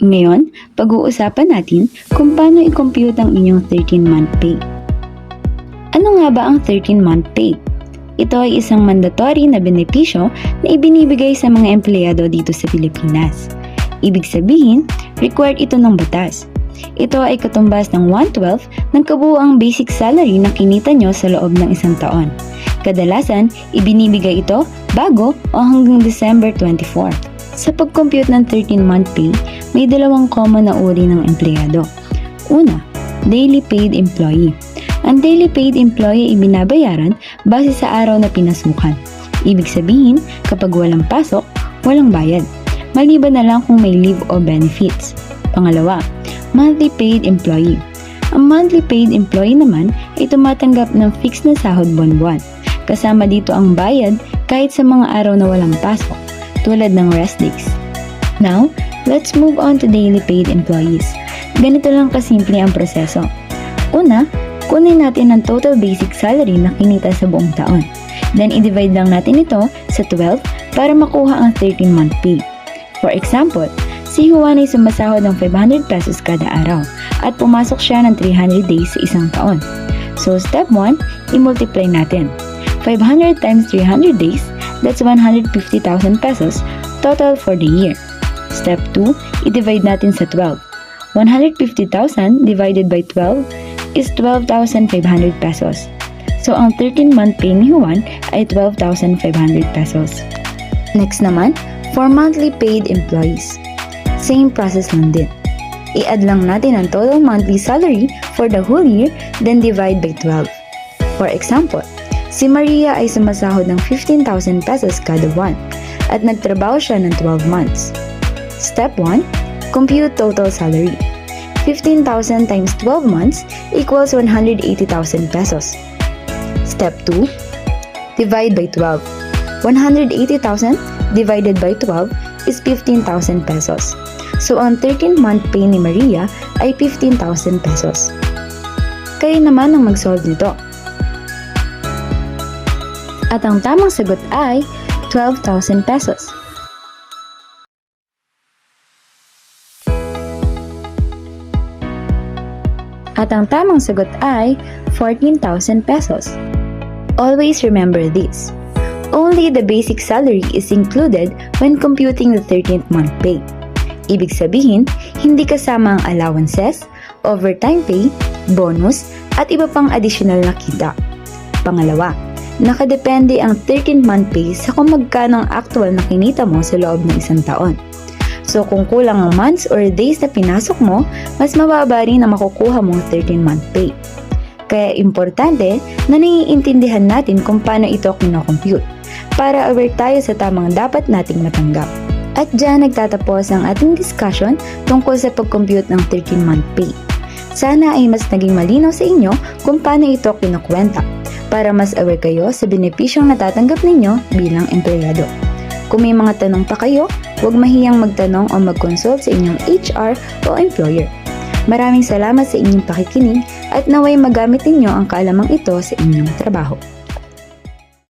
Ngayon, pag-uusapan natin kung paano i-compute ang inyong 13-month pay. Ano nga ba ang 13-month pay? Ito ay isang mandatory na benepisyo na ibinibigay sa mga empleyado dito sa Pilipinas. Ibig sabihin, required ito ng batas. Ito ay katumbas ng 1/12 ng kabuuang basic salary na kinita nyo sa loob ng isang taon. Kadalasan, ibinibigay ito bago o hanggang December 24. Sa pag-compute ng 13-month pay, may dalawang common na uri ng empleyado. Una, daily paid employee. Ang daily paid employee ay binabayaran base sa araw na pinasukan. Ibig sabihin, kapag walang pasok, walang bayad. Maliban na lang kung may leave o benefits. Pangalawa, monthly paid employee. Ang monthly paid employee naman ay tumatanggap ng fixed na sahod buwan-buwan. Kasama dito ang bayad kahit sa mga araw na walang pasok, tulad ng rest days. Now, let's move on to daily paid employees. Ganito lang kasimple ang proseso. Una, kunin natin ang total basic salary na kinita sa buong taon. Then, i-divide lang natin ito sa 12 para makuha ang 13-month pay. For example, si Juan ay sumasahod ng 500 pesos kada araw at pumasok siya ng 300 days sa isang taon. So, step 1, i-multiply natin. 500 times 300 days, that's 150,000 pesos total for the year. Step 2, i-divide natin sa 12. 150,000 divided by 12 is 12,500 pesos. So, ang 13-month pay ni Juan ay 12,500 pesos. Next naman, for monthly paid employees. Same process lang din. I-add lang natin ang total monthly salary for the whole year, then divide by 12. For example, si Maria ay sumasahod ng 15,000 pesos kada buwan at nagtrabaho siya ng 12 months. Step 1, compute total salary. 15,000 times 12 months equals 180,000 pesos. Step 2, divide by 12. 180,000 divided by 12 is 15,000 pesos. So, ang 13-month pay ni Maria ay 15,000 pesos. Kayo naman ang mag-solve nito. At ang tamang sagot ay 12,000 pesos. At ang tamang sagot ay 14,000 pesos. Always remember this. Only the basic salary is included when computing the 13th month pay. Ibig sabihin, hindi kasama ang allowances, overtime pay, bonus, at iba pang additional na kita. Pangalawa, nakadepende ang 13th month pay sa kung magkano ang actual na kinita mo sa loob ng isang taon. So kung kulang ang months or days na pinasok mo, mas mababa rin ang makukuha mong 13th month pay. Kaya importante na naiintindihan natin kung paano ito kino-compute para aware tayo sa tamang dapat nating matanggap. At dyan nagtatapos ang ating discussion tungkol sa pag-compute ng 13-month pay. Sana ay mas naging malinaw sa inyo kung paano ito kinukwenta para mas aware kayo sa benepisyong natatanggap ninyo bilang empleyado. Kung may mga tanong pa kayo, huwag mahiyang magtanong o mag-consult sa inyong HR o employer. Maraming salamat sa inyong pakikinig at naway magamit ninyo ang kaalamang ito sa inyong trabaho.